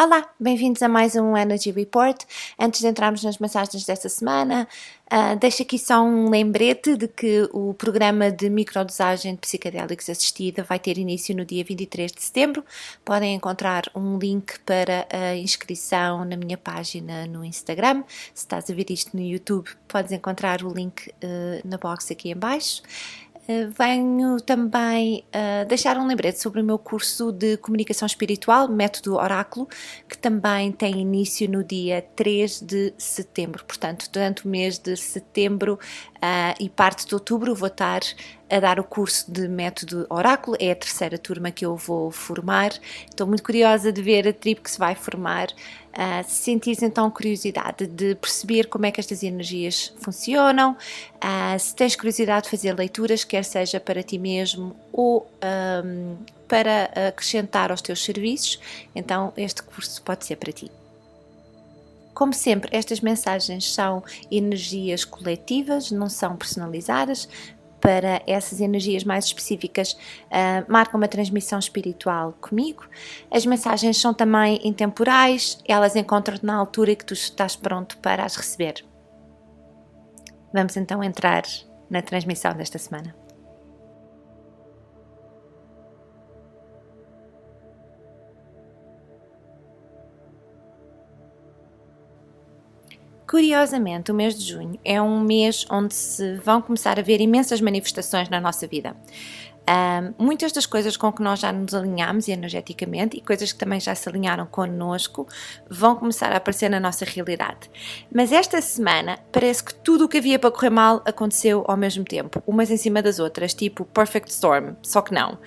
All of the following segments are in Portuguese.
Olá, bem-vindos a mais um Energy Report. Antes de entrarmos nas mensagens desta semana, deixo aqui só um lembrete de que o programa de microdosagem de psicodélicos assistida vai ter início no dia 23 de setembro. Podem encontrar um link para a inscrição na minha página no Instagram. Se estás a ver isto no YouTube, podes encontrar o link na box aqui em baixo. Venho também deixar um lembrete sobre o meu curso de comunicação espiritual, Método Oráculo, que também tem início no dia 3 de setembro. Portanto, durante o mês de setembro e parte de outubro vou estar a dar o curso de Método Oráculo. É a terceira turma que eu vou formar. Estou muito curiosa de ver a tribo que se vai formar. Se sentires então curiosidade de perceber como é que estas energias funcionam, se tens curiosidade de fazer leituras, quer seja para ti mesmo ou para acrescentar aos teus serviços, então este curso pode ser para ti. Como sempre, estas mensagens são energias coletivas, não são personalizadas. Para essas energias mais específicas, marcam uma transmissão espiritual comigo. As mensagens são também intemporais, elas encontram-te na altura que tu estás pronto para as receber. Vamos então entrar na transmissão desta semana. Curiosamente, o mês de junho é um mês onde se vão começar a ver imensas manifestações na nossa vida. Muitas das coisas com que nós já nos alinhamos energeticamente e coisas que também já se alinharam connosco vão começar a aparecer na nossa realidade. Mas esta semana parece que tudo o que havia para correr mal aconteceu ao mesmo tempo, umas em cima das outras, tipo Perfect Storm, só que não.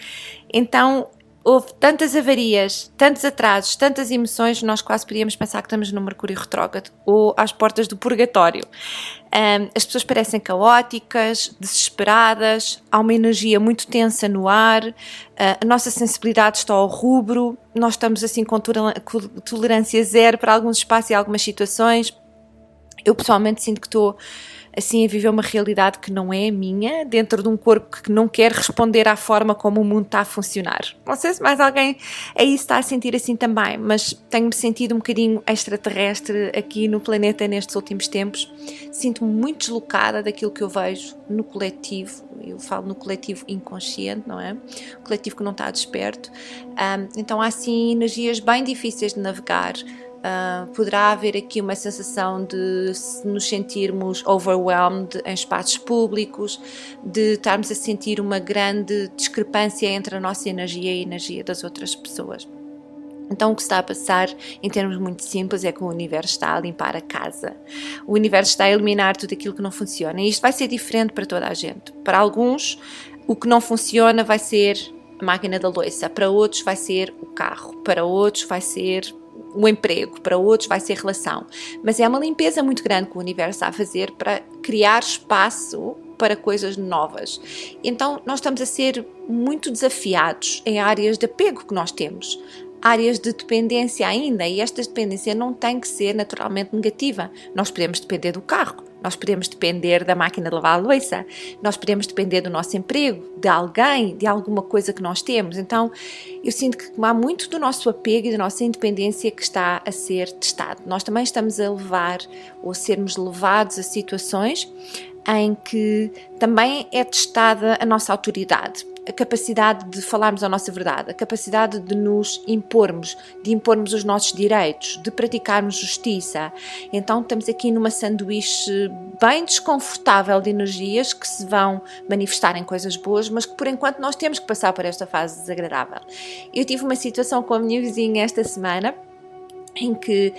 Então houve tantas avarias, tantos atrasos, tantas emoções, nós quase podíamos pensar que estamos no Mercúrio retrógrado ou às portas do purgatório. As pessoas parecem caóticas, desesperadas, há uma energia muito tensa no ar, a nossa sensibilidade está ao rubro, nós estamos assim com tolerância zero para alguns espaços e algumas situações. Eu pessoalmente sinto que estou assim a viver uma realidade que não é a minha, dentro de um corpo que não quer responder à forma como o mundo está a funcionar. Não sei se mais alguém aí está a sentir assim também, mas tenho-me sentido um bocadinho extraterrestre aqui no planeta nestes últimos tempos. Sinto-me muito deslocada daquilo que eu vejo no coletivo, eu falo no coletivo inconsciente, não é? O coletivo que não está desperto. Então há assim energias bem difíceis de navegar. Poderá haver aqui uma sensação de nos sentirmos overwhelmed em espaços públicos, de estarmos a sentir uma grande discrepância entre a nossa energia e a energia das outras pessoas. Então o que está a passar, em termos muito simples, é que o universo está a limpar a casa. O universo está a eliminar tudo aquilo que não funciona. E isto vai ser diferente para toda a gente. Para alguns, o que não funciona vai ser a máquina da louça. Para outros vai ser o carro. Para outros vai ser o emprego, para outros vai ser relação, mas é uma limpeza muito grande que o universo está a fazer para criar espaço para coisas novas. Então nós estamos a ser muito desafiados em áreas de apego que nós temos, áreas de dependência ainda, e esta dependência não tem que ser naturalmente negativa. Nós podemos depender do carro, nós podemos depender da máquina de lavar a louça, nós podemos depender do nosso emprego, de alguém, de alguma coisa que nós temos. Então eu sinto que há muito do nosso apego e da nossa independência que está a ser testado. Nós também estamos a levar ou sermos levados a situações em que também é testada a nossa autoridade, a capacidade de falarmos a nossa verdade, a capacidade de nos impormos, de impormos os nossos direitos, de praticarmos justiça. Então estamos aqui numa sanduíche bem desconfortável de energias que se vão manifestar em coisas boas, mas que por enquanto nós temos que passar por esta fase desagradável. Eu tive uma situação com a minha vizinha esta semana, em que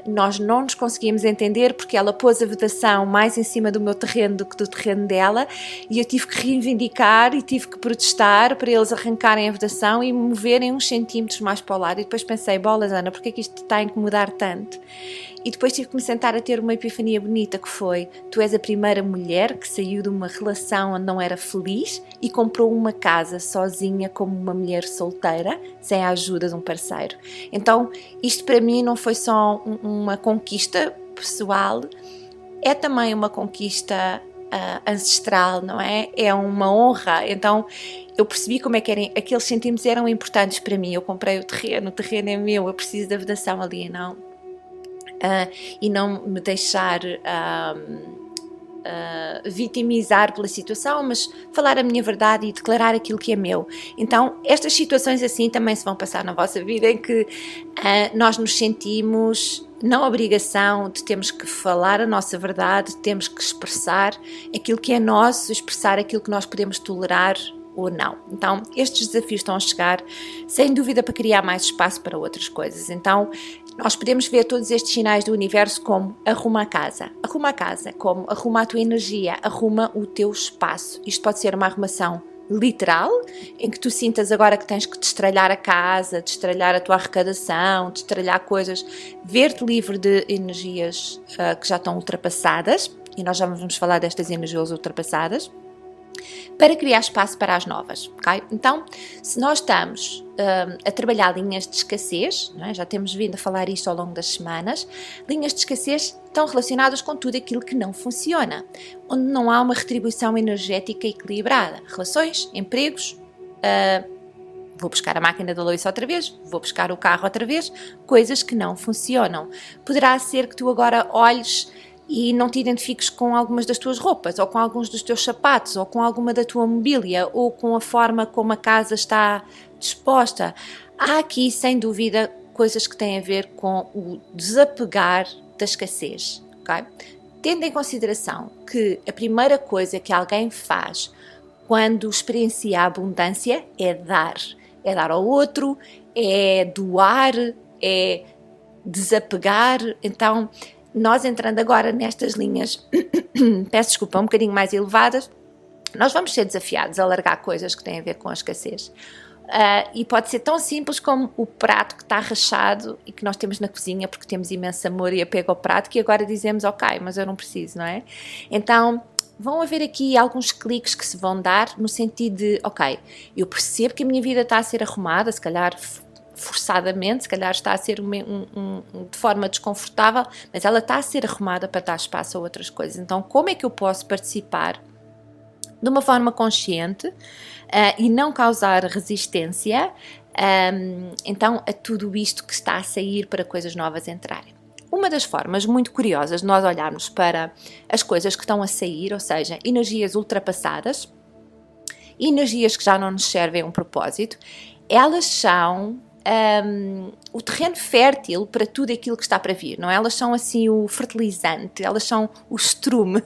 nós não nos conseguíamos entender porque ela pôs a vedação mais em cima do meu terreno do que do terreno dela, e eu tive que reivindicar e tive que protestar para eles arrancarem a vedação e moverem uns centímetros mais para o lado. E depois pensei, bolas Ana, porque é que isto está a incomodar tanto? E depois tive que me sentar a ter uma epifania bonita, que foi: tu és a primeira mulher que saiu de uma relação onde não era feliz e comprou uma casa sozinha como uma mulher solteira, sem a ajuda de um parceiro. Então isto para mim não foi só uma conquista pessoal, é também uma conquista ancestral, não é? É uma honra. Então eu percebi como é que aqueles centímetros eram importantes para mim. Eu comprei o terreno é meu, eu preciso da vedação ali, não? E não me deixar vitimizar pela situação, mas falar a minha verdade e declarar aquilo que é meu. Então estas situações assim também se vão passar na vossa vida, em que nós nos sentimos na obrigação de termos que falar a nossa verdade, temos que expressar aquilo que é nosso, expressar aquilo que nós podemos tolerar ou não. Então estes desafios estão a chegar sem dúvida para criar mais espaço para outras coisas. Então nós podemos ver todos estes sinais do universo como arruma a casa, como arruma a tua energia, arruma o teu espaço. Isto pode ser uma arrumação literal, em que tu sintas agora que tens que destralhar a casa, destralhar a tua arrecadação, destralhar coisas, ver-te livre de energias que já estão ultrapassadas, e nós já vamos falar destas energias ultrapassadas, para criar espaço para as novas, ok? Então, se nós estamos a trabalhar linhas de escassez, não é? Já temos vindo a falar isto ao longo das semanas, linhas de escassez estão relacionadas com tudo aquilo que não funciona, onde não há uma retribuição energética equilibrada, relações, empregos, vou buscar a máquina da louça outra vez, vou buscar o carro outra vez, coisas que não funcionam. Poderá ser que tu agora olhes e não te identifiques com algumas das tuas roupas, ou com alguns dos teus sapatos, ou com alguma da tua mobília, ou com a forma como a casa está disposta. Há aqui, sem dúvida, coisas que têm a ver com o desapegar da escassez, ok? Tendo em consideração que a primeira coisa que alguém faz quando experiencia a abundância é dar. É dar ao outro, é doar, é desapegar. Então, nós entrando agora nestas linhas, peço desculpa, um bocadinho mais elevadas, nós vamos ser desafiados a largar coisas que têm a ver com a escassez. E pode ser tão simples como o prato que está rachado e que nós temos na cozinha porque temos imenso amor e apego ao prato, que agora dizemos, ok, mas eu não preciso, não é? Então, vão haver aqui alguns cliques que se vão dar no sentido de, ok, eu percebo que a minha vida está a ser arrumada, se calhar forçadamente, se calhar está a ser de forma desconfortável, mas ela está a ser arrumada para dar espaço a outras coisas. Então, como é que eu posso participar de uma forma consciente e não causar resistência então a tudo isto que está a sair para coisas novas entrarem? Uma das formas muito curiosas de nós olharmos para as coisas que estão a sair, ou seja, energias ultrapassadas, energias que já não nos servem a um propósito, elas são o terreno fértil para tudo aquilo que está para vir, não é? Elas são assim o fertilizante, elas são o estrume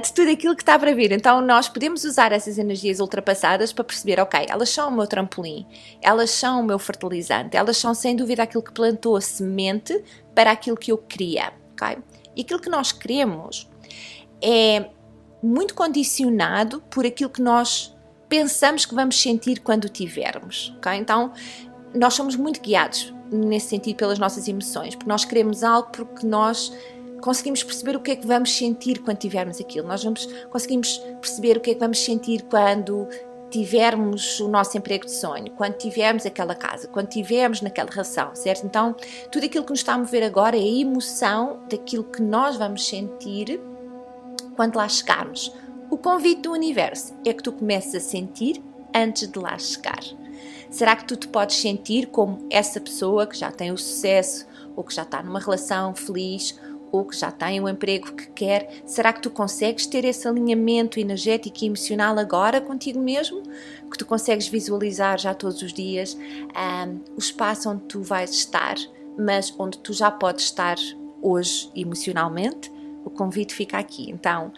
de tudo aquilo que está para vir. Então nós podemos usar essas energias ultrapassadas para perceber, ok, elas são o meu trampolim, elas são o meu fertilizante, elas são sem dúvida aquilo que plantou a semente para aquilo que eu queria, ok? E aquilo que nós queremos é muito condicionado por aquilo que nós pensamos que vamos sentir quando tivermos, ok? Então nós somos muito guiados nesse sentido pelas nossas emoções, porque nós queremos algo porque nós conseguimos perceber o que é que vamos sentir quando tivermos aquilo, conseguimos perceber o que é que vamos sentir quando tivermos o nosso emprego de sonho, quando tivermos aquela casa, quando tivermos naquela relação, certo? Então tudo aquilo que nos está a mover agora é a emoção daquilo que nós vamos sentir quando lá chegarmos. O convite do universo é que tu comeces a sentir antes de lá chegar. Será que tu te podes sentir como essa pessoa que já tem o sucesso, ou que já está numa relação feliz, ou que já tem o emprego que quer? Será que tu consegues ter esse alinhamento energético e emocional agora contigo mesmo? Que tu consegues visualizar já todos os dias o espaço onde tu vais estar, mas onde tu já podes estar hoje emocionalmente? O convite fica aqui. Então,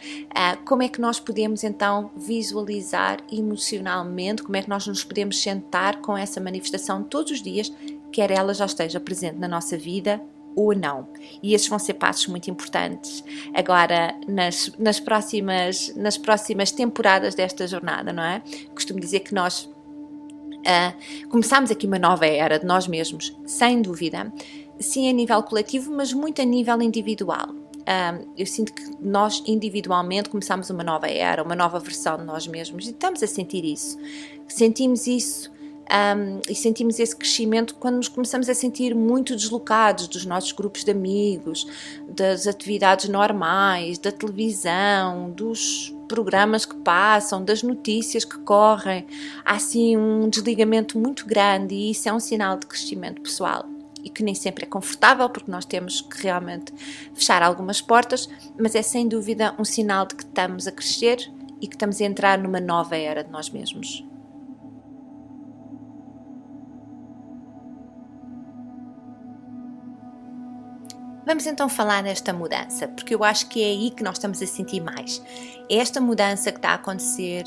como é que nós podemos então visualizar emocionalmente, como é que nós nos podemos sentar com essa manifestação todos os dias, quer ela já esteja presente na nossa vida ou não? E esses vão ser passos muito importantes agora nas próximas temporadas desta jornada, não é? Costumo dizer que nós começamos aqui uma nova era de nós mesmos, sem dúvida, sim a nível coletivo, mas muito a nível individual. Eu sinto que nós individualmente começamos uma nova era, uma nova versão de nós mesmos, e estamos a sentir isso. Sentimos isso e sentimos esse crescimento quando nos começamos a sentir muito deslocados dos nossos grupos de amigos, das atividades normais, da televisão, dos programas que passam, das notícias que correm. Há assim um desligamento muito grande e isso é um sinal de crescimento pessoal. E que nem sempre é confortável, porque nós temos que realmente fechar algumas portas, mas é sem dúvida um sinal de que estamos a crescer e que estamos a entrar numa nova era de nós mesmos. Vamos então falar desta mudança, porque eu acho que é aí que nós estamos a sentir mais. É esta mudança que está a acontecer,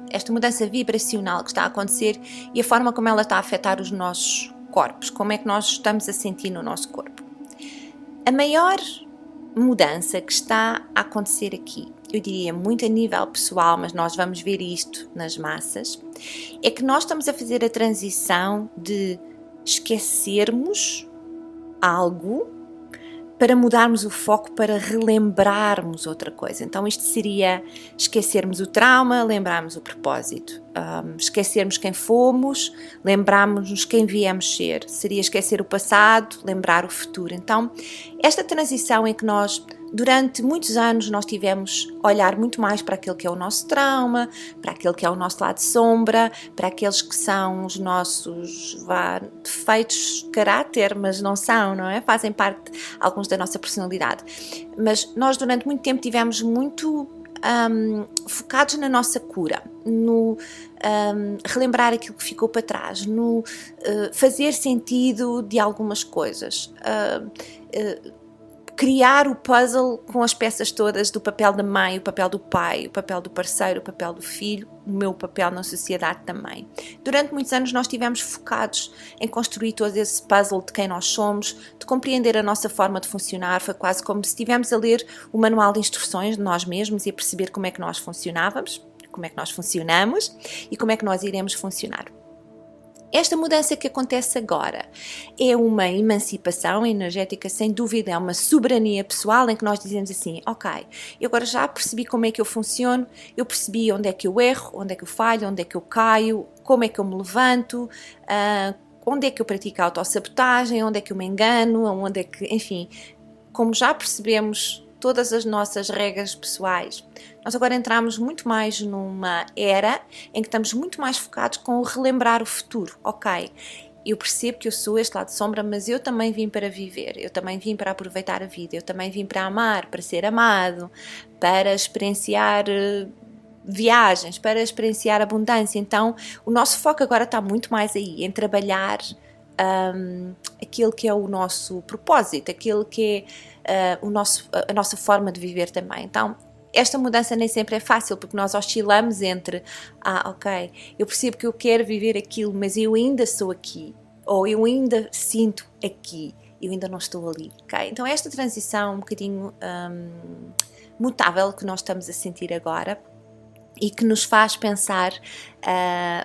esta mudança vibracional que está a acontecer e a forma como ela está a afetar os nossos corpos, como é que nós estamos a sentir no nosso corpo. A maior mudança que está a acontecer aqui, eu diria muito a nível pessoal, mas nós vamos ver isto nas massas, é que nós estamos a fazer a transição de esquecermos algo para mudarmos o foco, para relembrarmos outra coisa. Então isto seria esquecermos o trauma, lembrarmos o propósito. Esquecermos quem fomos, lembrarmos quem viemos ser. Seria esquecer o passado, lembrar o futuro. Então esta transição em que nós, durante muitos anos, nós tivemos a olhar muito mais para aquele que é o nosso trauma, para aquele que é o nosso lado de sombra, para aqueles que são os nossos defeitos de caráter, mas não são, não é? Fazem parte, alguns, da nossa personalidade. Mas nós durante muito tempo tivemos muito focados na nossa cura, no relembrar aquilo que ficou para trás, no fazer sentido de algumas coisas, criar o puzzle com as peças todas do papel da mãe, o papel do pai, o papel do parceiro, o papel do filho, o meu papel na sociedade também. Durante muitos anos nós estivemos focados em construir todo esse puzzle de quem nós somos, de compreender a nossa forma de funcionar. Foi quase como se estivéssemos a ler o manual de instruções de nós mesmos e a perceber como é que nós funcionávamos, como é que nós funcionamos e como é que nós iremos funcionar. Esta mudança que acontece agora é uma emancipação energética, sem dúvida, é uma soberania pessoal em que nós dizemos assim, ok, eu agora já percebi como é que eu funciono, eu percebi onde é que eu erro, onde é que eu falho, onde é que eu caio, como é que eu me levanto, onde é que eu pratico a autossabotagem, onde é que eu me engano, onde é que, enfim, como já percebemos todas as nossas regras pessoais, nós agora entramos muito mais numa era em que estamos muito mais focados com o relembrar o futuro. Ok, eu percebo que eu sou este lado de sombra, mas eu também vim para viver, eu também vim para aproveitar a vida, eu também vim para amar, para ser amado, para experienciar viagens, para experienciar abundância. Então o nosso foco agora está muito mais aí, em trabalhar aquilo que é o nosso propósito, aquilo que é a nossa forma de viver também. Então esta mudança nem sempre é fácil, porque nós oscilamos entre ok, eu percebo que eu quero viver aquilo, mas eu ainda sou aqui, ou eu ainda sinto aqui, eu ainda não estou ali, ok? Então esta transição um bocadinho mutável que nós estamos a sentir agora e que nos faz pensar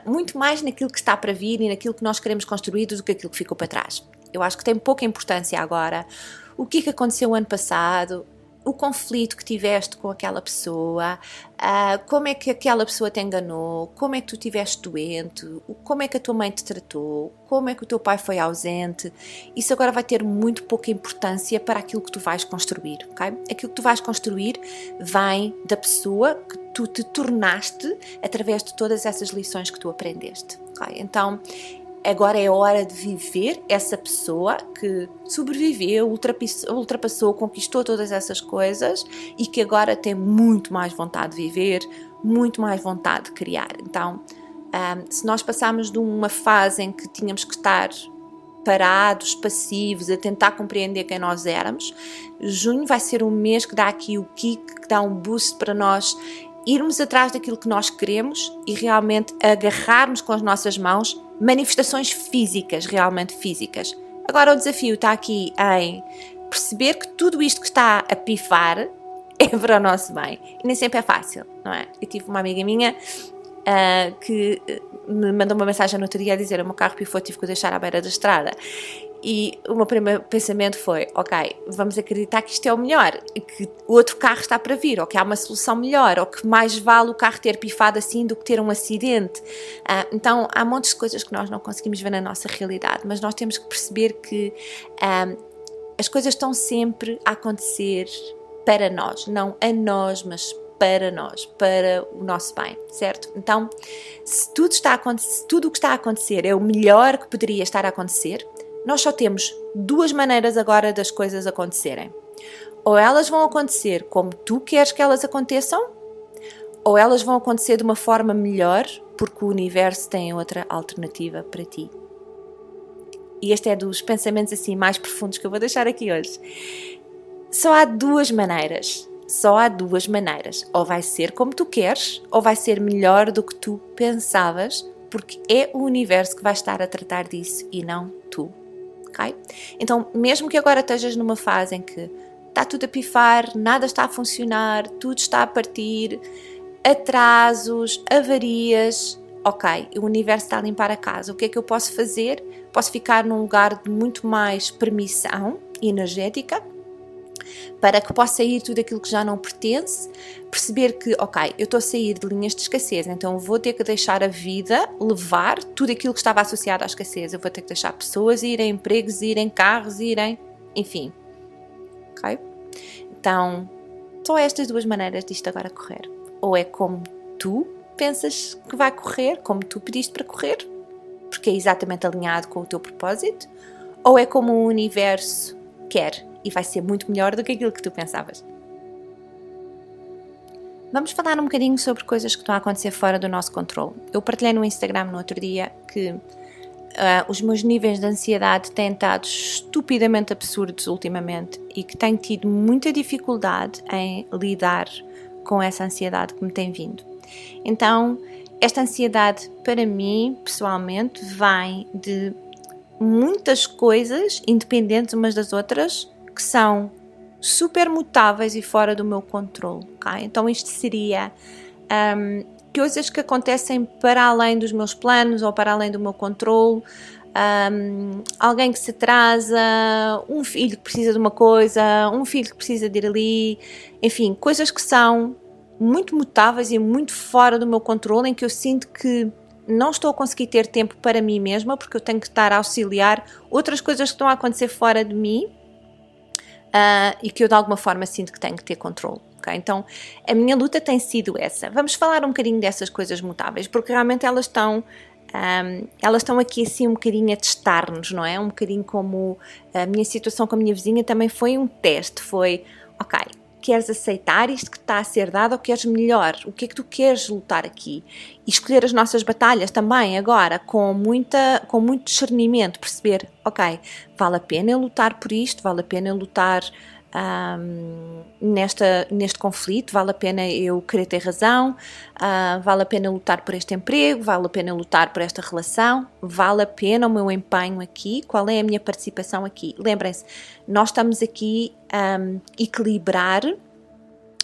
muito mais naquilo que está para vir e naquilo que nós queremos construir do que aquilo que ficou para trás. Eu acho que tem pouca importância agora o que é que aconteceu o ano passado, o conflito que tiveste com aquela pessoa, como é que aquela pessoa te enganou, como é que tu estiveste doente, como é que a tua mãe te tratou, como é que o teu pai foi ausente. Isso agora vai ter muito pouca importância para aquilo que tu vais construir, ok? Aquilo que tu vais construir vem da pessoa que tu te tornaste através de todas essas lições que tu aprendeste, ok? Então agora é hora de viver essa pessoa que sobreviveu, ultrapassou, conquistou todas essas coisas e que agora tem muito mais vontade de viver, muito mais vontade de criar. Então, se nós passarmos de uma fase em que tínhamos que estar parados, passivos, a tentar compreender quem nós éramos, junho vai ser um mês que dá aqui o kick, que dá um boost para nós irmos atrás daquilo que nós queremos e realmente agarrarmos com as nossas mãos manifestações físicas, realmente físicas. Agora o desafio está aqui em perceber que tudo isto que está a pifar é para o nosso bem. E nem sempre é fácil, não é? Eu tive uma amiga minha que me mandou uma mensagem no outro dia a dizer: o meu carro pifou, tive que o deixar à beira da estrada. E o meu primeiro pensamento foi, ok, vamos acreditar que isto é o melhor, que o outro carro está para vir, ou que há uma solução melhor, ou que mais vale o carro ter pifado assim do que ter um acidente. Então há montes de coisas que nós não conseguimos ver na nossa realidade, mas nós temos que perceber que as coisas estão sempre a acontecer para nós, não a nós, mas para nós, para o nosso bem, certo? Então, se tudo o que está a acontecer é o melhor que poderia estar a acontecer, nós só temos duas maneiras agora das coisas acontecerem. Ou elas vão acontecer como tu queres que elas aconteçam, ou elas vão acontecer de uma forma melhor, porque o universo tem outra alternativa para ti. E este é dos pensamentos assim mais profundos que eu vou deixar aqui hoje. Só há duas maneiras. Ou vai ser como tu queres, ou vai ser melhor do que tu pensavas, porque é o universo que vai estar a tratar disso e não tu. Okay? Então, mesmo que agora estejas numa fase em que está tudo a pifar, nada está a funcionar, tudo está a partir, atrasos, avarias, ok, o universo está a limpar a casa. O que é que eu posso fazer? Posso ficar num lugar de muito mais permissão energética, para que possa sair tudo aquilo que já não pertence, perceber que, ok, eu estou a sair de linhas de escassez, então vou ter que deixar a vida levar tudo aquilo que estava associado à escassez. Eu vou ter que deixar pessoas irem, empregos irem, carros irem, enfim. Ok? Então, só estas duas maneiras disto agora correr. Ou é como tu pensas que vai correr, como tu pediste para correr, porque é exatamente alinhado com o teu propósito, ou é como o universo quer e vai ser muito melhor do que aquilo que tu pensavas. Vamos falar um bocadinho sobre coisas que estão a acontecer fora do nosso controle. Eu partilhei no Instagram no outro dia que os meus níveis de ansiedade têm estado estupidamente absurdos ultimamente e que tenho tido muita dificuldade em lidar com essa ansiedade que me tem vindo. Então, esta ansiedade para mim, pessoalmente, vem de muitas coisas independentes umas das outras que são super mutáveis e fora do meu controle, ok? Então isto seria coisas que acontecem para além dos meus planos ou para além do meu controle, alguém que se atrasa, um filho que precisa de uma coisa, um filho que precisa de ir ali, enfim, coisas que são muito mutáveis e muito fora do meu controle, em que eu sinto que não estou a conseguir ter tempo para mim mesma, porque eu tenho que estar a auxiliar outras coisas que estão a acontecer fora de mim, e que eu de alguma forma sinto que tenho que ter controle. Okay? Então a minha luta tem sido essa. Vamos falar um bocadinho dessas coisas mutáveis, porque realmente elas estão aqui assim um bocadinho a testar-nos, não é? Um bocadinho como a minha situação com a minha vizinha também foi um teste, foi, ok, queres aceitar isto que está a ser dado ou queres melhor? O que é que tu queres lutar aqui? E escolher as nossas batalhas também agora com muito discernimento, perceber, ok, vale a pena eu lutar por isto, vale a pena eu lutar neste conflito, vale a pena eu querer ter razão, vale a pena lutar por este emprego, vale a pena lutar por esta relação, vale a pena o meu empenho aqui, qual é a minha participação aqui? Lembrem-se, nós estamos aqui a equilibrar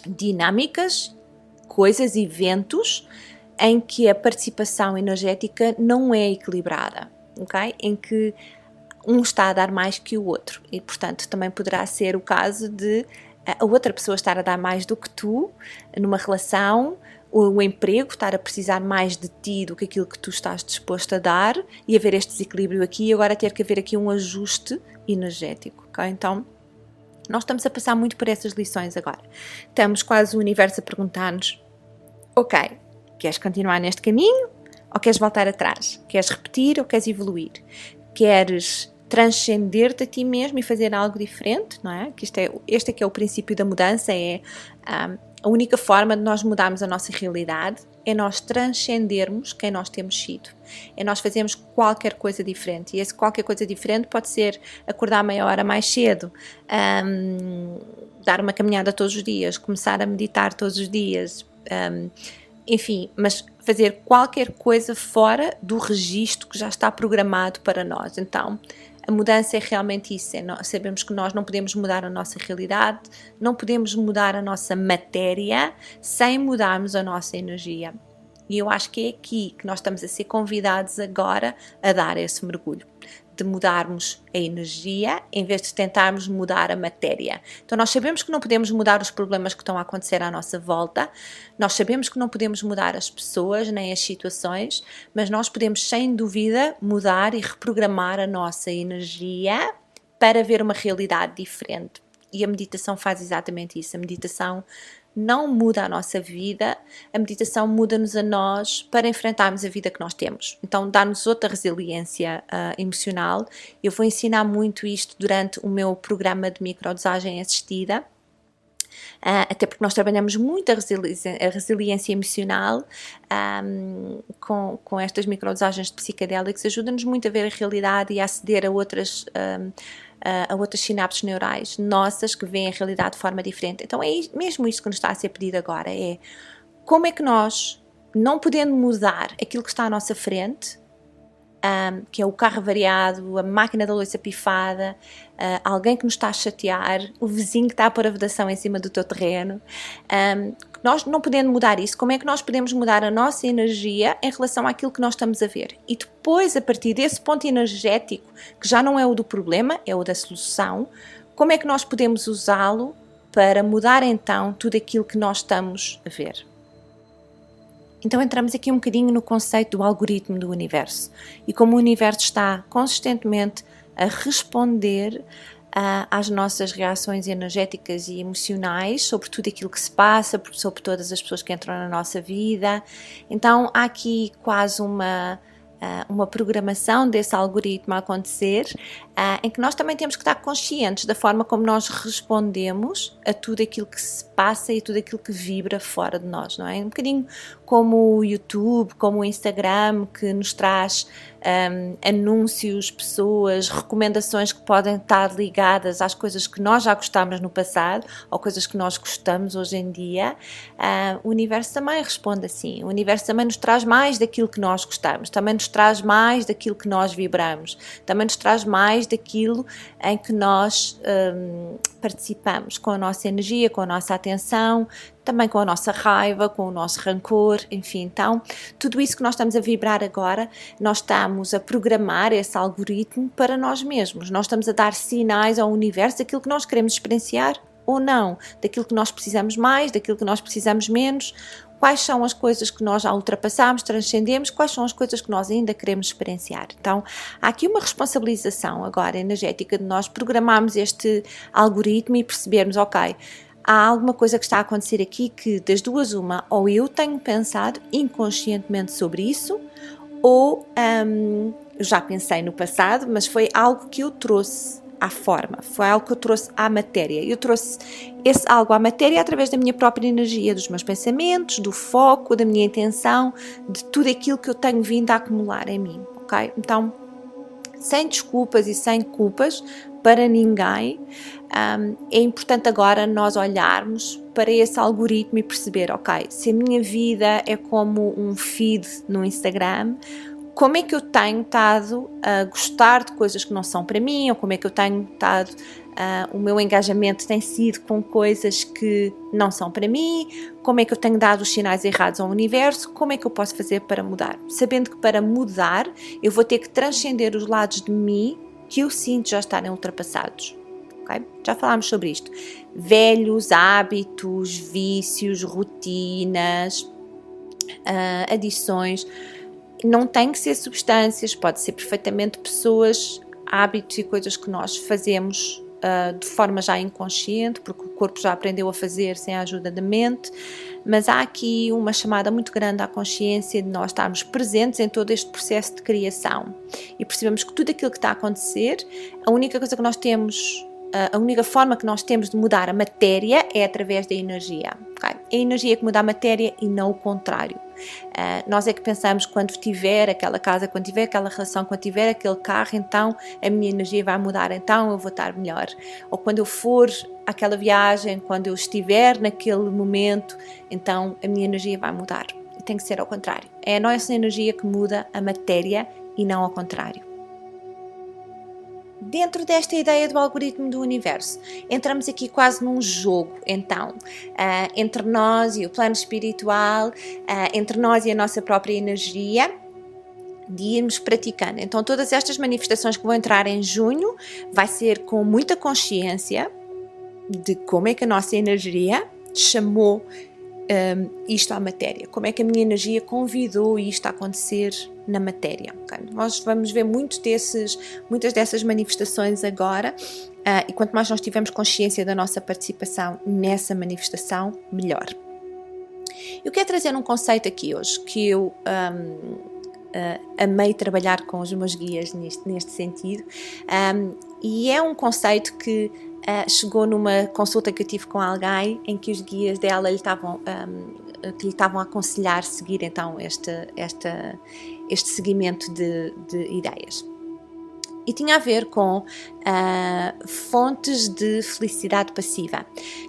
dinâmicas, coisas, eventos em que a participação energética não é equilibrada, ok? Em que um está a dar mais que o outro e, portanto, também poderá ser o caso de a outra pessoa estar a dar mais do que tu numa relação, o emprego estar a precisar mais de ti do que aquilo que tu estás disposto a dar e haver este desequilíbrio aqui e agora ter que haver aqui um ajuste energético, ok? Então, nós estamos a passar muito por essas lições agora. Estamos quase o universo a perguntar-nos, ok, queres continuar neste caminho ou queres voltar atrás? Queres repetir ou queres evoluir? Queres transcender-te a ti mesmo e fazer algo diferente, não é? Que este é que é o princípio da mudança, é a única forma de nós mudarmos a nossa realidade é nós transcendermos quem nós temos sido, é nós fazermos qualquer coisa diferente, e esse qualquer coisa diferente pode ser acordar meia hora mais cedo, dar uma caminhada todos os dias, começar a meditar todos os dias, enfim, mas fazer qualquer coisa fora do registro que já está programado para nós. Então, a mudança é realmente isso, sabemos que nós não podemos mudar a nossa realidade, não podemos mudar a nossa matéria sem mudarmos a nossa energia. E eu acho que é aqui que nós estamos a ser convidados agora a dar esse mergulho. de mudarmos a energia em vez de tentarmos mudar a matéria. Então nós sabemos que não podemos mudar os problemas que estão a acontecer à nossa volta, nós sabemos que não podemos mudar as pessoas nem as situações, mas nós podemos sem dúvida mudar e reprogramar a nossa energia para ver uma realidade diferente. E a meditação faz exatamente isso. A meditação não muda a nossa vida, a meditação muda-nos a nós para enfrentarmos a vida que nós temos. Então dá-nos outra resiliência emocional. Eu vou ensinar muito isto durante o meu programa de microdosagem assistida, até porque nós trabalhamos muito a resiliência emocional com estas microdosagens de psicadélicos, ajuda-nos muito a ver a realidade e a aceder a outras sinapses neurais nossas que veem a realidade de forma diferente. Então é mesmo isso que nos está a ser pedido agora, é como é que nós, não podendo mudar aquilo que está à nossa frente, que é o carro avariado, a máquina da louça pifada, alguém que nos está a chatear, o vizinho que está a pôr a vedação em cima do teu terreno, nós não podendo mudar isso, como é que nós podemos mudar a nossa energia em relação àquilo que nós estamos a ver? E depois, a partir desse ponto energético, que já não é o do problema, é o da solução, como é que nós podemos usá-lo para mudar então tudo aquilo que nós estamos a ver? Então entramos aqui um bocadinho no conceito do algoritmo do universo e como o universo está consistentemente a responder às nossas reações energéticas e emocionais sobre tudo aquilo que se passa, sobre todas as pessoas que entram na nossa vida. Então há aqui quase uma programação desse algoritmo a acontecer, em que nós também temos que estar conscientes da forma como nós respondemos a tudo aquilo que se passa e tudo aquilo que vibra fora de nós, não é? Um bocadinho como o YouTube, como o Instagram, que nos traz anúncios, pessoas, recomendações que podem estar ligadas às coisas que nós já gostámos no passado ou coisas que nós gostamos hoje em dia. O universo também responde assim. O universo também nos traz mais daquilo que nós gostamos, também nos traz mais daquilo que nós vibramos, também nos traz mais daquilo em que nós participamos, com a nossa energia, com a nossa atenção, também com a nossa raiva, com o nosso rancor, enfim. Então, tudo isso que nós estamos a vibrar agora, nós estamos a programar esse algoritmo para nós mesmos. Nós estamos a dar sinais ao universo daquilo que nós queremos experienciar ou não, daquilo que nós precisamos mais, daquilo que nós precisamos menos, quais são as coisas que nós já ultrapassamos, transcendemos, quais são as coisas que nós ainda queremos experienciar. Então, há aqui uma responsabilização agora energética de nós programarmos este algoritmo e percebermos, ok, há alguma coisa que está a acontecer aqui que das duas uma, ou eu tenho pensado inconscientemente sobre isso, ou já pensei no passado, mas foi algo que eu trouxe à forma, foi algo que eu trouxe à matéria. Eu trouxe esse algo à matéria através da minha própria energia, dos meus pensamentos, do foco, da minha intenção, de tudo aquilo que eu tenho vindo a acumular em mim, ok? Então, sem desculpas e sem culpas para ninguém, é importante agora nós olharmos para esse algoritmo e perceber, ok, se a minha vida é como um feed no Instagram, como é que eu tenho estado a gostar de coisas que não são para mim, ou como é que eu tenho estado, o meu engajamento tem sido com coisas que não são para mim, como é que eu tenho dado os sinais errados ao universo, como é que eu posso fazer para mudar? Sabendo que para mudar eu vou ter que transcender os lados de mim que eu sinto já estarem ultrapassados. Okay? Já falámos sobre isto. Velhos hábitos, vícios, rotinas, adições. Não tem que ser substâncias, pode ser perfeitamente pessoas, hábitos e coisas que nós fazemos de forma já inconsciente, porque o corpo já aprendeu a fazer sem a ajuda da mente, mas há aqui uma chamada muito grande à consciência de nós estarmos presentes em todo este processo de criação e percebemos que tudo aquilo que está a acontecer, a única coisa que nós temos, a única forma que nós temos de mudar a matéria é através da energia. Okay? É a energia que muda a matéria e não o contrário. Nós é que pensamos que quando tiver aquela casa, quando tiver aquela relação, quando tiver aquele carro, então a minha energia vai mudar, então eu vou estar melhor. Ou quando eu for àquela viagem, quando eu estiver naquele momento, então a minha energia vai mudar. E tem que ser ao contrário. É a nossa energia que muda a matéria e não ao contrário. Dentro desta ideia do algoritmo do universo, entramos aqui quase num jogo, então, entre nós e o plano espiritual, entre nós e a nossa própria energia, de irmos praticando. Então todas estas manifestações que vão entrar em junho vai ser com muita consciência de como é que a nossa energia chamou isto à matéria, como é que a minha energia convidou isto a acontecer na matéria. Okay? Nós vamos ver muitas dessas manifestações agora, e quanto mais nós tivermos consciência da nossa participação nessa manifestação, melhor. Eu quero trazer um conceito aqui hoje que eu amei trabalhar com os meus guias neste sentido, e é um conceito que chegou numa consulta que eu tive com alguém em que os guias dela lhe estavam a aconselhar seguir então este seguimento de ideias. E tinha a ver com fontes de felicidade passiva.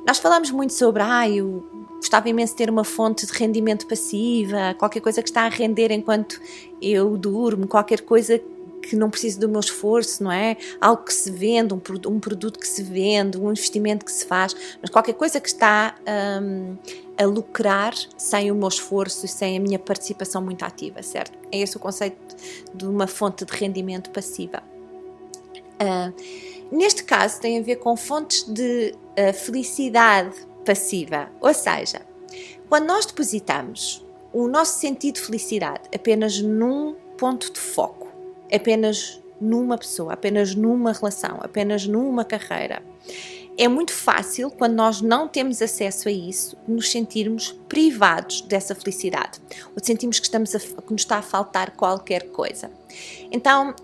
Nós falamos muito sobre, eu gostava imenso de ter uma fonte de rendimento passiva, qualquer coisa que está a render enquanto eu durmo, qualquer coisa que não precisa do meu esforço, não é? Algo que se vende, um produto que se vende, um investimento que se faz, mas qualquer coisa que está a lucrar sem o meu esforço e sem a minha participação muito ativa, certo? É esse o conceito de uma fonte de rendimento passiva. Neste caso tem a ver com fontes de felicidade passiva, ou seja, quando nós depositamos o nosso sentido de felicidade apenas num ponto de foco, apenas numa pessoa, apenas numa relação, apenas numa carreira, é muito fácil, quando nós não temos acesso a isso, nos sentirmos privados dessa felicidade, ou sentimos que nos está a faltar qualquer coisa. Então,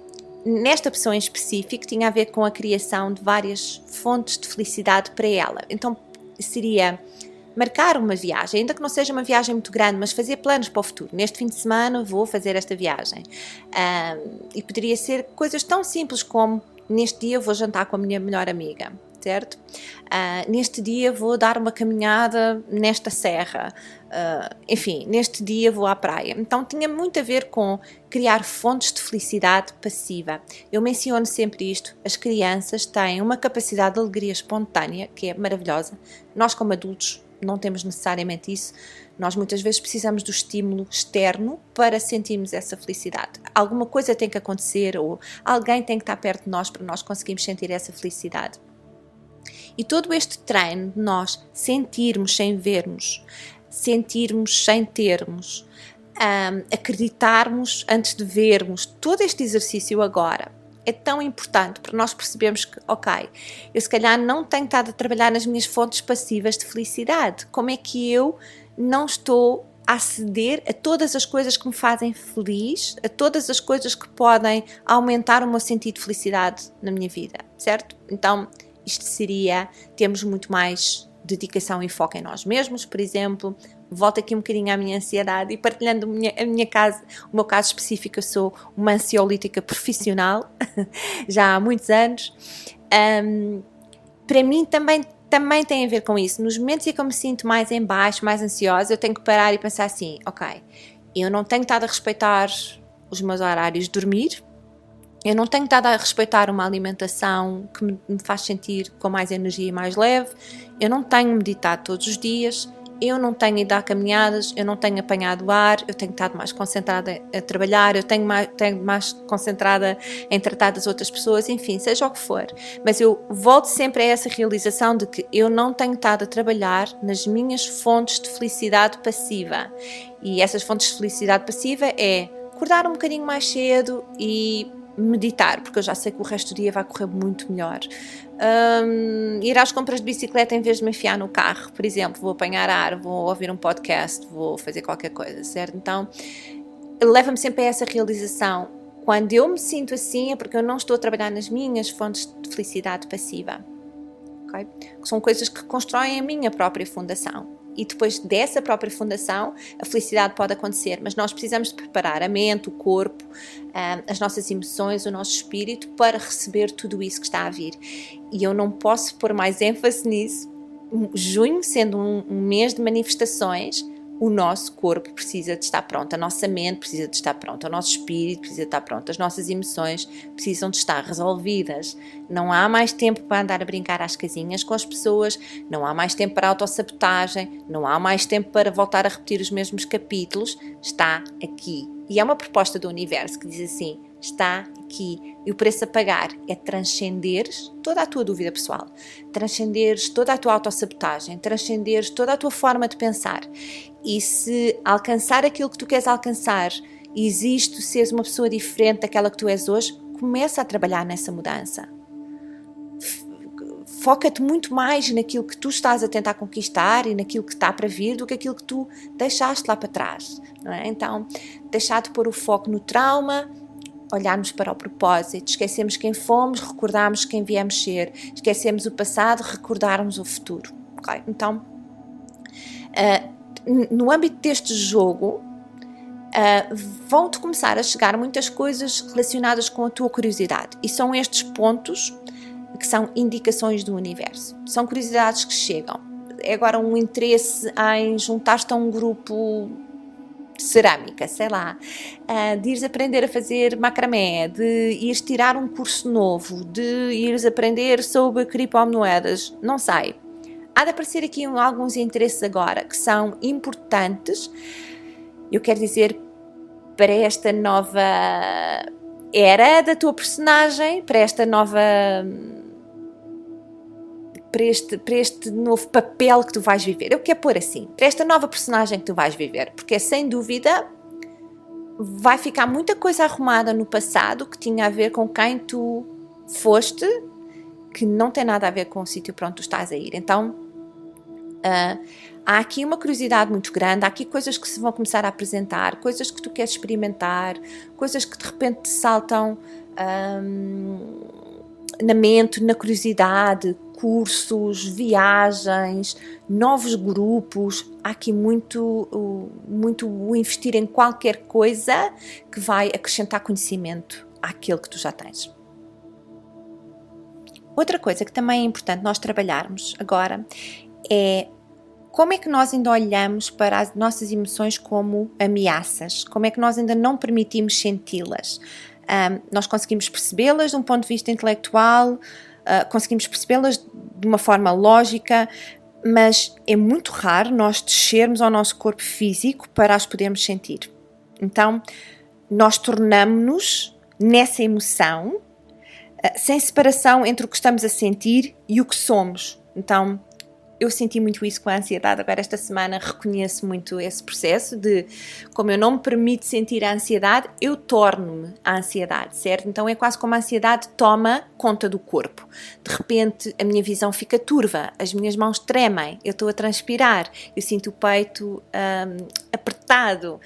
nesta pessoa em específico, tinha a ver com a criação de várias fontes de felicidade para ela. Então, seria marcar uma viagem, ainda que não seja uma viagem muito grande, mas fazer planos para o futuro. Neste fim de semana vou fazer esta viagem. E poderia ser coisas tão simples como, neste dia vou jantar com a minha melhor amiga, certo? Neste dia vou dar uma caminhada nesta serra. Enfim, neste dia vou à praia. Então tinha muito a ver com criar fontes de felicidade passiva. Eu menciono sempre isto, as crianças têm uma capacidade de alegria espontânea que é maravilhosa. Nós como adultos não temos necessariamente isso. Nós muitas vezes precisamos do estímulo externo para sentirmos essa felicidade. Alguma coisa tem que acontecer ou alguém tem que estar perto de nós para nós conseguirmos sentir essa felicidade. E todo este treino de nós sentirmos sem vermos, sentirmos sem termos, acreditarmos antes de vermos, todo este exercício agora é tão importante para nós percebermos que, eu se calhar não tenho estado a trabalhar nas minhas fontes passivas de felicidade. Como é que eu não estou a aceder a todas as coisas que me fazem feliz, a todas as coisas que podem aumentar o meu sentido de felicidade na minha vida, certo? Então, isto seria termos muito mais dedicação e foco em nós mesmos, por exemplo. Volto aqui um bocadinho à minha ansiedade e partilhando o meu caso específico, eu sou uma ansiolítica profissional, já há muitos anos. Para mim também tem a ver com isso. Nos momentos em que eu me sinto mais em baixo, mais ansiosa, eu tenho que parar e pensar assim, eu não tenho estado a respeitar os meus horários de dormir, eu não tenho estado a respeitar uma alimentação que me faz sentir com mais energia e mais leve, eu não tenho meditado todos os dias, eu não tenho ido a caminhadas, eu não tenho apanhado ar, eu tenho estado mais concentrada a trabalhar, eu tenho mais concentrada em tratar das outras pessoas, enfim, seja o que for. Mas eu volto sempre a essa realização de que eu não tenho estado a trabalhar nas minhas fontes de felicidade passiva. E essas fontes de felicidade passiva é acordar um bocadinho mais cedo e meditar, porque eu já sei que o resto do dia vai correr muito melhor. Ir às compras de bicicleta em vez de me enfiar no carro, por exemplo, vou apanhar ar, vou ouvir um podcast, vou fazer qualquer coisa, certo? Então, leva-me sempre a essa realização. Quando eu me sinto assim é porque eu não estou a trabalhar nas minhas fontes de felicidade passiva, ok? Que são coisas que constroem a minha própria fundação. E depois dessa própria fundação, a felicidade pode acontecer, mas nós precisamos de preparar a mente, o corpo, as nossas emoções, o nosso espírito para receber tudo isso que está a vir. E eu não posso pôr mais ênfase nisso. Junho, sendo um mês de manifestações, o nosso corpo precisa de estar pronto, a nossa mente precisa de estar pronta, o nosso espírito precisa de estar pronto, as nossas emoções precisam de estar resolvidas. Não há mais tempo para andar a brincar às casinhas com as pessoas, não há mais tempo para autossabotagem, não há mais tempo para voltar a repetir os mesmos capítulos. Está aqui. E é uma proposta do universo que diz assim: está aqui. E o preço a pagar é transcenderes toda a tua dúvida pessoal, transcenderes toda a tua autossabotagem, transcenderes toda a tua forma de pensar. E se alcançar aquilo que tu queres alcançar, existe seres uma pessoa diferente daquela que tu és hoje, começa a trabalhar nessa mudança. Foca-te muito mais naquilo que tu estás a tentar conquistar e naquilo que está para vir do que aquilo que tu deixaste lá para trás, não é? Então, deixar de pôr o foco no trauma, olharmos para o propósito, esquecemos quem fomos, recordarmos quem viemos ser, esquecemos o passado, recordarmos o futuro. Okay? Então, no âmbito deste jogo, vão-te começar a chegar muitas coisas relacionadas com a tua curiosidade, e são estes pontos que são indicações do universo. São curiosidades que chegam. É agora um interesse em juntar-te a um grupo de cerâmica, sei lá, de ires aprender a fazer macramé, de ires tirar um curso novo, de ires aprender sobre criptomoedas, não sei. Há de aparecer aqui alguns interesses agora que são importantes, eu quero dizer, para esta nova era da tua personagem, para esta nova... Para este novo papel que tu vais viver. Eu quero pôr assim, para esta nova personagem que tu vais viver, porque sem dúvida vai ficar muita coisa arrumada no passado que tinha a ver com quem tu foste, que não tem nada a ver com o sítio para onde tu estás a ir. Então, há aqui uma curiosidade muito grande, há aqui coisas que se vão começar a apresentar, coisas que tu queres experimentar, coisas que de repente te saltam na mente, na curiosidade, cursos, viagens, novos grupos. Há aqui muito o investir em qualquer coisa que vai acrescentar conhecimento àquele que tu já tens. Outra coisa que também é importante nós trabalharmos agora é como é que nós ainda olhamos para as nossas emoções como ameaças, como é que nós ainda não permitimos senti-las. Nós conseguimos percebê-las de um ponto de vista intelectual, conseguimos percebê-las de uma forma lógica, mas é muito raro nós descermos ao nosso corpo físico para as podermos sentir. Então, nós tornamos-nos nessa emoção, sem separação entre o que estamos a sentir e o que somos. Então, eu senti muito isso com a ansiedade, agora esta semana reconheço muito esse processo de, como eu não me permito sentir a ansiedade, eu torno-me a ansiedade, certo? Então é quase como a ansiedade toma conta do corpo. De repente a minha visão fica turva, as minhas mãos tremem, eu estou a transpirar, eu sinto o peito apertado,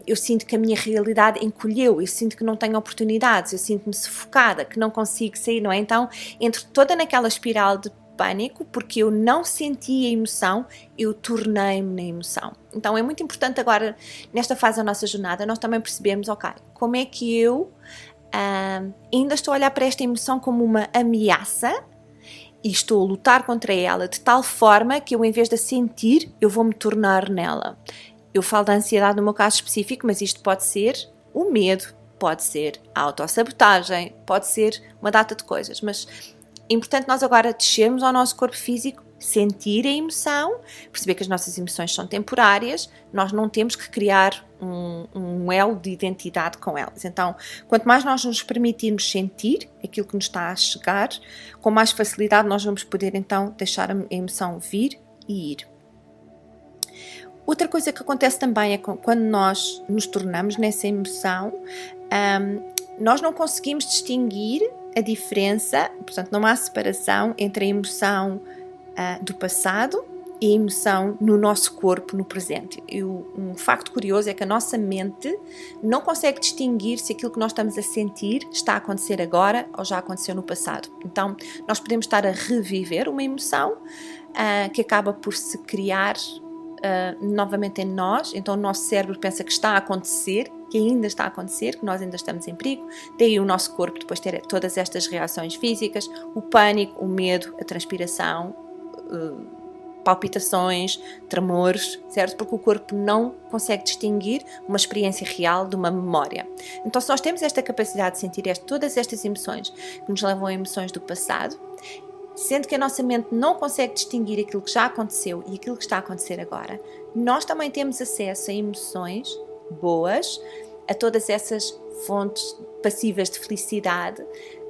eu sinto que a minha realidade encolheu, eu sinto que não tenho oportunidades, eu sinto-me sufocada, que não consigo sair, não é? Então, entro toda naquela espiral de pânico, porque eu não senti a emoção, eu tornei-me na emoção. Então é muito importante agora, nesta fase da nossa jornada, nós também percebemos, ok, como é que eu ainda estou a olhar para esta emoção como uma ameaça e estou a lutar contra ela de tal forma que eu, em vez de a sentir, eu vou me tornar nela. Eu falo da ansiedade no meu caso específico, mas isto pode ser o medo, pode ser a autossabotagem, pode ser uma data de coisas, mas é importante nós agora descermos ao nosso corpo físico, sentir a emoção, perceber que as nossas emoções são temporárias, nós não temos que criar um elo de identidade com elas. Então, quanto mais nós nos permitirmos sentir aquilo que nos está a chegar, com mais facilidade nós vamos poder então deixar a emoção vir e ir. Outra coisa que acontece também é que quando nós nos tornamos nessa emoção, nós não conseguimos distinguir a diferença, portanto não há separação entre a emoção do passado e a emoção no nosso corpo, no presente. Um facto curioso é que a nossa mente não consegue distinguir se aquilo que nós estamos a sentir está a acontecer agora ou já aconteceu no passado. Então nós podemos estar a reviver uma emoção que acaba por se criar novamente em nós, então o nosso cérebro pensa que está a acontecer, que ainda está a acontecer, que nós ainda estamos em perigo, daí o nosso corpo depois ter todas estas reações físicas, o pânico, o medo, a transpiração, palpitações, tremores, certo? Porque o corpo não consegue distinguir uma experiência real de uma memória. Então, se nós temos esta capacidade de sentir todas estas emoções que nos levam a emoções do passado, sendo que a nossa mente não consegue distinguir aquilo que já aconteceu e aquilo que está a acontecer agora, nós também temos acesso a emoções boas, a todas essas fontes passivas de felicidade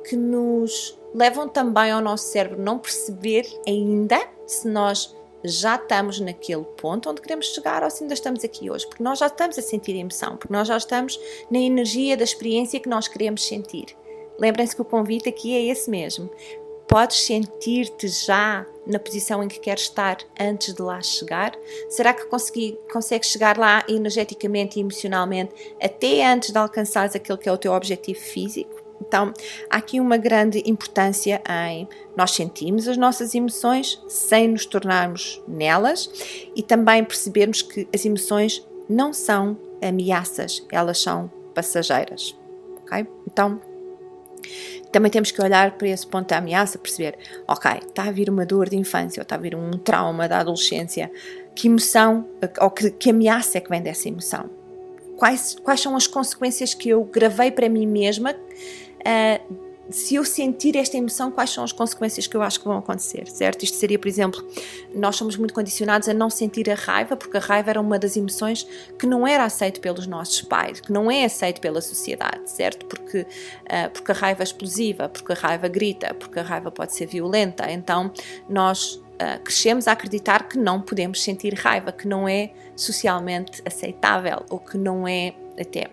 que nos levam também ao nosso cérebro não perceber ainda se nós já estamos naquele ponto onde queremos chegar ou se ainda estamos aqui hoje, porque nós já estamos a sentir a emoção, porque nós já estamos na energia da experiência que nós queremos sentir. Lembrem-se que o convite aqui é esse mesmo. Podes sentir-te já na posição em que queres estar antes de lá chegar? Será que consegues chegar lá energeticamente e emocionalmente até antes de alcançares aquele que é o teu objetivo físico? Então, há aqui uma grande importância em nós sentirmos as nossas emoções sem nos tornarmos nelas e também percebermos que as emoções não são ameaças, elas são passageiras, ok? Então, também temos que olhar para esse ponto da ameaça, perceber, ok, está a vir uma dor de infância, ou está a vir um trauma da adolescência, que emoção, ou que ameaça é que vem dessa emoção? Quais são as consequências que eu gravei para mim mesma? Se eu sentir esta emoção, quais são as consequências que eu acho que vão acontecer, certo? Isto seria, por exemplo, nós somos muito condicionados a não sentir a raiva, porque a raiva era uma das emoções que não era aceita pelos nossos pais, que não é aceita pela sociedade, certo? Porque a raiva é explosiva, porque a raiva grita, porque a raiva pode ser violenta, então nós crescemos a acreditar que não podemos sentir raiva, que não é socialmente aceitável, ou que não é, até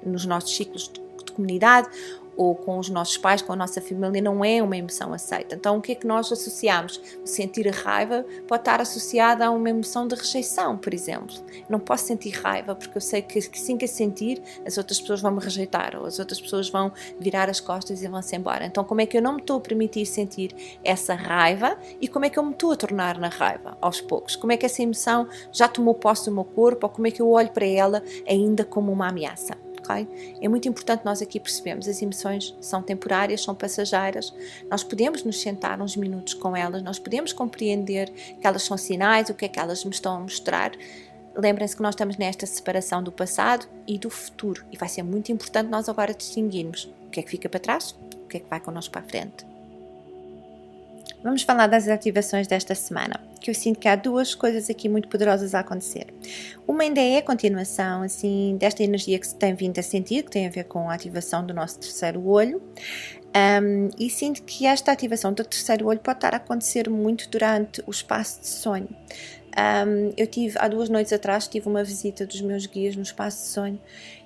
nos nossos ciclos de comunidade, ou com os nossos pais, com a nossa família, não é uma emoção aceita. Então, o que é que nós associamos? Sentir a raiva pode estar associada a uma emoção de rejeição, por exemplo. Não posso sentir raiva porque eu sei que assim que a sentir, as outras pessoas vão me rejeitar, ou as outras pessoas vão virar as costas e vão-se embora. Então, como é que eu não me estou a permitir sentir essa raiva e como é que eu me estou a tornar na raiva, aos poucos? Como é que essa emoção já tomou posse do meu corpo, ou como é que eu olho para ela ainda como uma ameaça? Okay? É muito importante nós aqui percebermos, as emoções são temporárias, são passageiras, nós podemos nos sentar uns minutos com elas, nós podemos compreender que elas são sinais, o que é que elas me estão a mostrar. Lembrem-se que nós estamos nesta separação do passado e do futuro e vai ser muito importante nós agora distinguirmos o que é que fica para trás, o que é que vai connosco para a frente. Vamos falar das ativações desta semana, que eu sinto que há duas coisas aqui muito poderosas a acontecer. Uma ainda é a continuação, assim, desta energia que se tem vindo a sentir, que tem a ver com a ativação do nosso terceiro olho, e sinto que esta ativação do terceiro olho pode estar a acontecer muito durante o espaço de sonho. Eu há 2 noites atrás, tive uma visita dos meus guias no espaço de sonho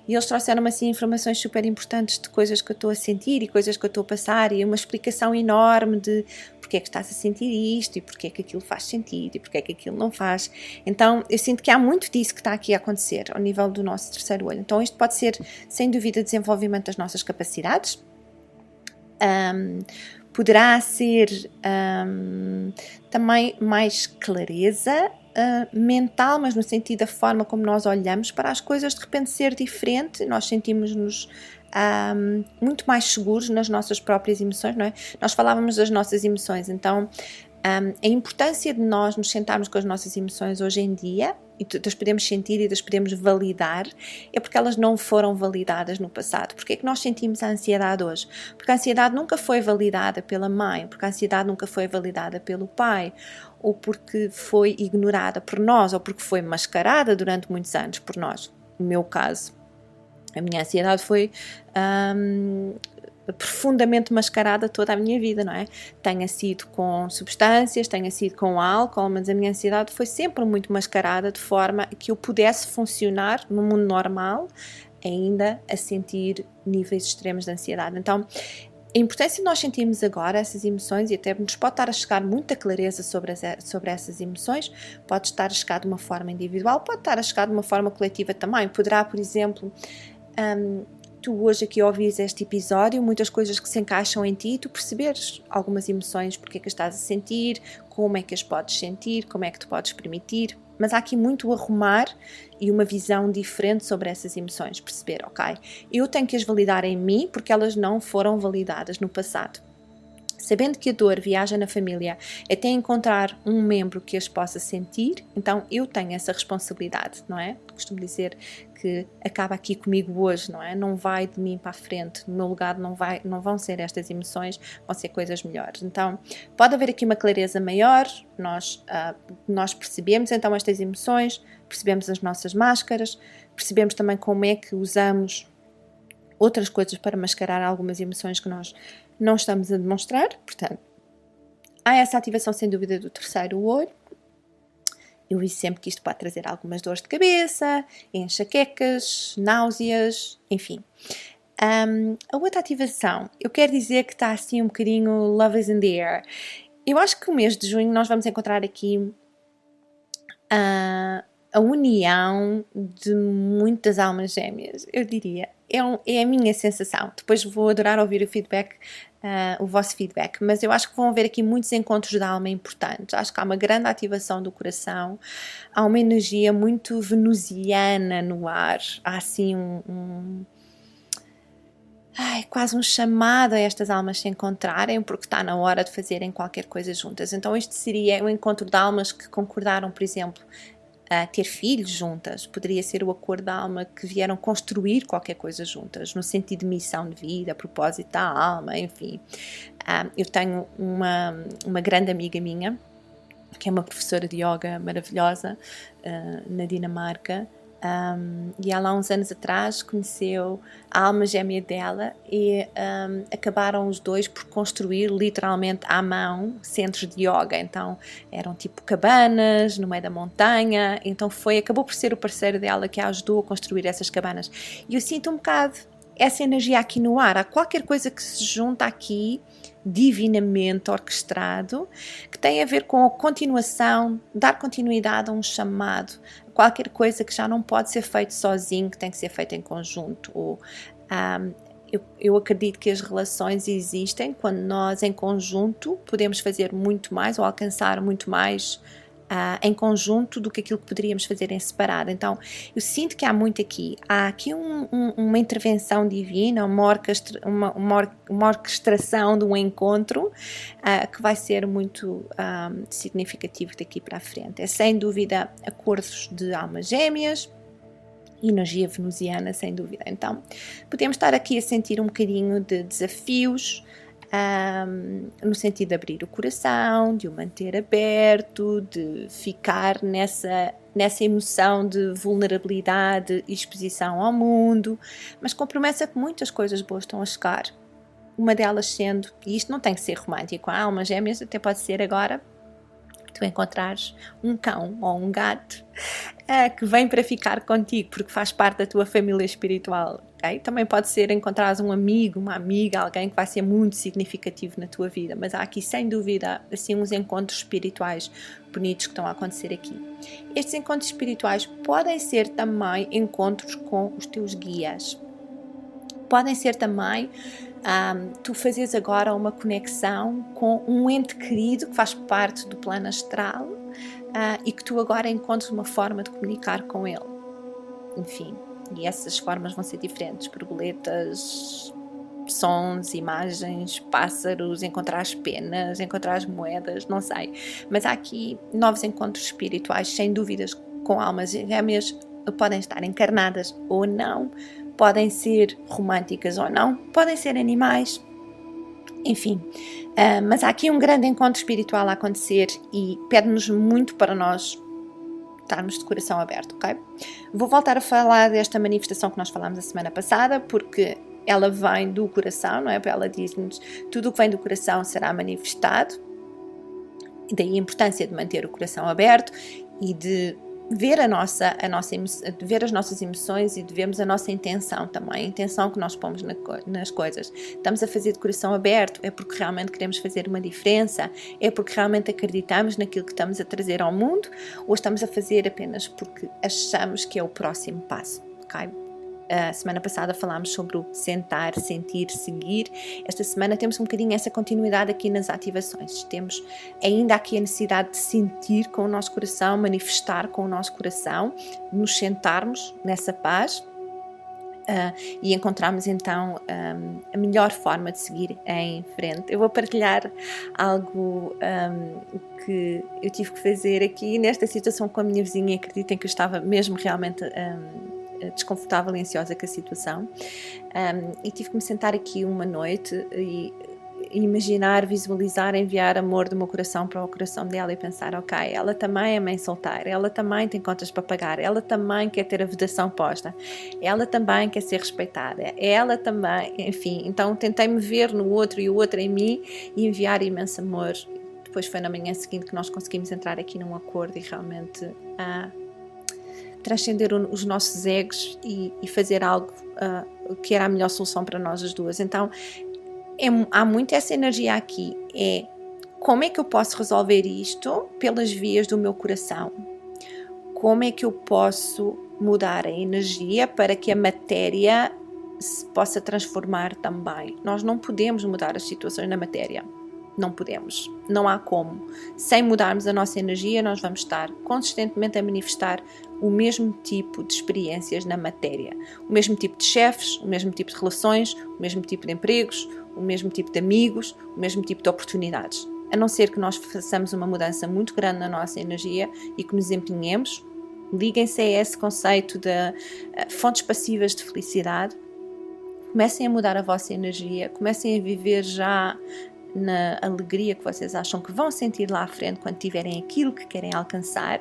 e eles trouxeram-me assim informações super importantes de coisas que eu estou a sentir e coisas que eu estou a passar e uma explicação enorme de porque é que estás a sentir isto e porque é que aquilo faz sentido e porque é que aquilo não faz. Então eu sinto que há muito disso que está aqui a acontecer ao nível do nosso terceiro olho. Então isto pode ser sem dúvida desenvolvimento das nossas capacidades, poderá ser também mais clareza mental, mas no sentido da forma como nós olhamos para as coisas, de repente ser diferente, nós sentimos-nos muito mais seguros nas nossas próprias emoções, não é? Nós falávamos das nossas emoções, então a importância de nós nos sentarmos com as nossas emoções hoje em dia e das podemos sentir e das podemos validar é porque elas não foram validadas no passado. Porque é que nós sentimos a ansiedade hoje? Porque a ansiedade nunca foi validada pela mãe, porque a ansiedade nunca foi validada pelo pai, ou porque foi ignorada por nós, ou porque foi mascarada durante muitos anos por nós. No meu caso, a minha ansiedade foi profundamente mascarada toda a minha vida, não é? Tenha sido com substâncias, tenha sido com álcool, mas a minha ansiedade foi sempre muito mascarada de forma que eu pudesse funcionar no mundo normal, ainda a sentir níveis extremos de ansiedade. Então, a importância de nós sentirmos agora essas emoções, e até nos pode estar a chegar muita clareza sobre essas emoções, pode estar a chegar de uma forma individual, pode estar a chegar de uma forma coletiva também. Poderá, por exemplo, tu hoje aqui ouvires este episódio, muitas coisas que se encaixam em ti, tu perceberes algumas emoções, porque é que estás a sentir, como é que as podes sentir, como é que te podes permitir, mas há aqui muito arrumar e uma visão diferente sobre essas emoções, perceber, ok, eu tenho que as validar em mim porque elas não foram validadas no passado. Sabendo que a dor viaja na família até encontrar um membro que as possa sentir, então eu tenho essa responsabilidade, não é? Costumo dizer que acaba aqui comigo hoje, não é? Não vai de mim para a frente, no meu lugar não vão ser estas emoções, vão ser coisas melhores. Então pode haver aqui uma clareza maior, nós percebemos então estas emoções, percebemos as nossas máscaras, percebemos também como é que usamos outras coisas para mascarar algumas emoções que nós não estamos a demonstrar. Portanto, há essa ativação sem dúvida do terceiro olho. Eu disse sempre que isto pode trazer algumas dores de cabeça, enxaquecas, náuseas, enfim. A outra ativação, eu quero dizer que está assim um bocadinho love is in the air. Eu acho que o mês de junho nós vamos encontrar aqui a união de muitas almas gêmeas, eu diria. É a minha sensação. Depois vou adorar ouvir o feedback, o vosso feedback, mas eu acho que vão haver aqui muitos encontros de alma importantes. Acho que há uma grande ativação do coração, há uma energia muito venusiana no ar, há assim quase um chamado a estas almas se encontrarem, porque está na hora de fazerem qualquer coisa juntas. Então este seria o encontro de almas que concordaram, por exemplo, a ter filhos juntas. Poderia ser o acordo da alma que vieram construir qualquer coisa juntas, no sentido de missão de vida, propósito da alma, enfim. Eu tenho uma grande amiga minha, que é uma professora de yoga maravilhosa, na Dinamarca, e ela há uns anos atrás conheceu a alma gêmea dela e acabaram os dois por construir literalmente à mão centros de yoga. Então eram tipo cabanas no meio da montanha, então acabou por ser o parceiro dela que a ajudou a construir essas cabanas. E eu sinto um bocado essa energia aqui no ar. Há qualquer coisa que se junta aqui divinamente orquestrado, que tem a ver com a continuação, dar continuidade a um chamado, qualquer coisa que já não pode ser feito sozinho, que tem que ser feito em conjunto. Eu acredito que as relações existem quando nós em conjunto podemos fazer muito mais ou alcançar muito mais em conjunto do que aquilo que poderíamos fazer em separado. Então eu sinto que há muito aqui, há aqui uma intervenção divina, uma orquestração de um encontro que vai ser muito significativo daqui para a frente. É sem dúvida acordos de almas gêmeas, energia venusiana, sem dúvida. Então podemos estar aqui a sentir um bocadinho de desafios, no sentido de abrir o coração, de o manter aberto, de ficar nessa emoção de vulnerabilidade e exposição ao mundo, mas com promessa que muitas coisas boas estão a chegar. Uma delas sendo, e isto não tem que ser romântico, a alma gêmeas até pode ser agora tu encontrares um cão ou um gato que vem para ficar contigo porque faz parte da tua família espiritual, okay? Também pode ser encontrares um amigo, uma amiga, alguém que vai ser muito significativo na tua vida, mas há aqui sem dúvida assim uns encontros espirituais bonitos que estão a acontecer aqui. Estes encontros espirituais podem ser também encontros com os teus guias, podem ser também tu fazes agora uma conexão com um ente querido que faz parte do plano astral e que tu agora encontres uma forma de comunicar com ele. Enfim, e essas formas vão ser diferentes, borboletas, sons, imagens, pássaros, encontrar as penas, encontrar as moedas, não sei. Mas há aqui novos encontros espirituais, sem dúvidas, com almas gêmeas, podem estar encarnadas ou não, podem ser românticas ou não, podem ser animais, enfim. Mas há aqui um grande encontro espiritual a acontecer e pede-nos muito para nós estarmos de coração aberto, ok? Vou voltar a falar desta manifestação que nós falámos a semana passada, porque ela vem do coração, não é? Ela diz-nos, tudo o que vem do coração será manifestado, e daí a importância de manter o coração aberto e de ver ver as nossas emoções e de vermos a nossa intenção também, a intenção que nós pomos nas coisas. Estamos a fazer de coração aberto, é porque realmente queremos fazer uma diferença, é porque realmente acreditamos naquilo que estamos a trazer ao mundo, ou estamos a fazer apenas porque achamos que é o próximo passo, ok? A semana passada falámos sobre o sentar, sentir, seguir. Esta semana temos um bocadinho essa continuidade aqui nas ativações. Temos ainda aqui a necessidade de sentir com o nosso coração, manifestar com o nosso coração, nos sentarmos nessa paz e encontramos então a melhor forma de seguir em frente. Eu vou partilhar algo que eu tive que fazer aqui nesta situação com a minha vizinha. Acreditem que eu estava mesmo realmente desconfortável e ansiosa com a situação, e tive que me sentar aqui uma noite e imaginar, visualizar, enviar amor do meu coração para o coração dela e pensar, ok, ela também é mãe solteira, ela também tem contas para pagar, ela também quer ter a vedação posta, ela também quer ser respeitada, ela também, enfim, então tentei-me ver no outro e o outro em mim e enviar imenso amor. Depois foi na manhã seguinte que nós conseguimos entrar aqui num acordo e realmente transcender os nossos egos e fazer algo que era a melhor solução para nós as duas. Então há muito essa energia aqui, como é que eu posso resolver isto pelas vias do meu coração? Como é que eu posso mudar a energia para que a matéria se possa transformar também? Nós não podemos mudar as situações na matéria, não podemos, não há como. Sem mudarmos a nossa energia, nós vamos estar consistentemente a manifestar o mesmo tipo de experiências na matéria, o mesmo tipo de chefes, o mesmo tipo de relações, o mesmo tipo de empregos, o mesmo tipo de amigos, o mesmo tipo de oportunidades. A não ser que nós façamos uma mudança muito grande na nossa energia e que nos empenhemos, liguem-se a esse conceito de fontes passivas de felicidade, comecem a mudar a vossa energia, comecem a viver já na alegria que vocês acham que vão sentir lá à frente quando tiverem aquilo que querem alcançar.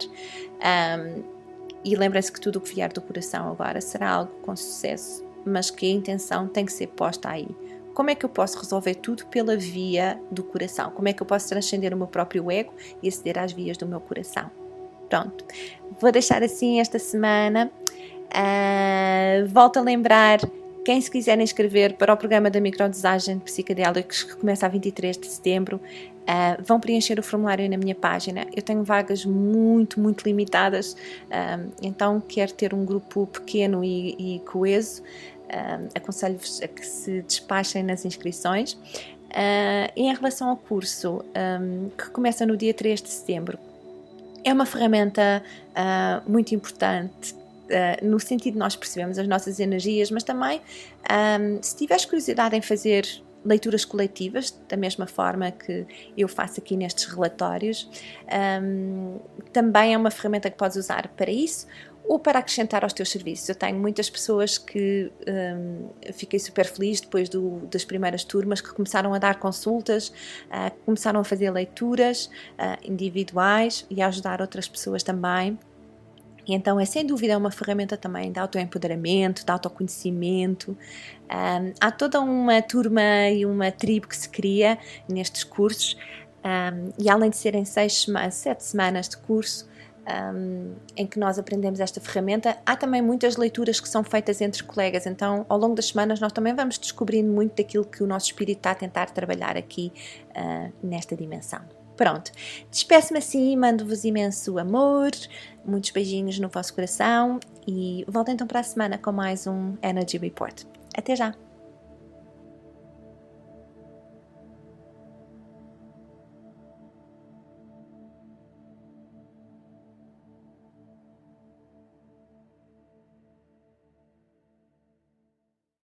E lembrem-se que tudo o que vier do coração agora será algo com sucesso, mas que a intenção tem que ser posta aí. Como é que eu posso resolver tudo pela via do coração? Como é que eu posso transcender o meu próprio ego e aceder às vias do meu coração? Pronto, vou deixar assim esta semana. Volto a lembrar, quem se quiser inscrever para o programa da microdosagem de psicodélicos que começa a 23 de setembro, vão preencher o formulário na minha página. Eu tenho vagas muito limitadas, então quero ter um grupo pequeno e coeso. Aconselho-vos a que se despachem nas inscrições. E em relação ao curso, que começa no dia 3 de setembro, é uma ferramenta muito importante, no sentido de nós percebermos as nossas energias, mas também, se tiveres curiosidade em fazer leituras coletivas, da mesma forma que eu faço aqui nestes relatórios, também é uma ferramenta que podes usar para isso ou para acrescentar aos teus serviços. Eu tenho muitas pessoas que fiquei super feliz depois das primeiras turmas, que começaram a dar consultas, começaram a fazer leituras individuais e a ajudar outras pessoas também. E então é sem dúvida uma ferramenta também de autoempoderamento, de autoconhecimento. Há toda uma turma e uma tribo que se cria nestes cursos, e além de serem 7 semanas de curso, em que nós aprendemos esta ferramenta, há também muitas leituras que são feitas entre colegas. Então ao longo das semanas nós também vamos descobrindo muito daquilo que o nosso espírito está a tentar trabalhar aqui nesta dimensão. Pronto, despeço-me assim, mando-vos imenso amor, muitos beijinhos no vosso coração e volto então para a semana com mais um Energy Report. Até já!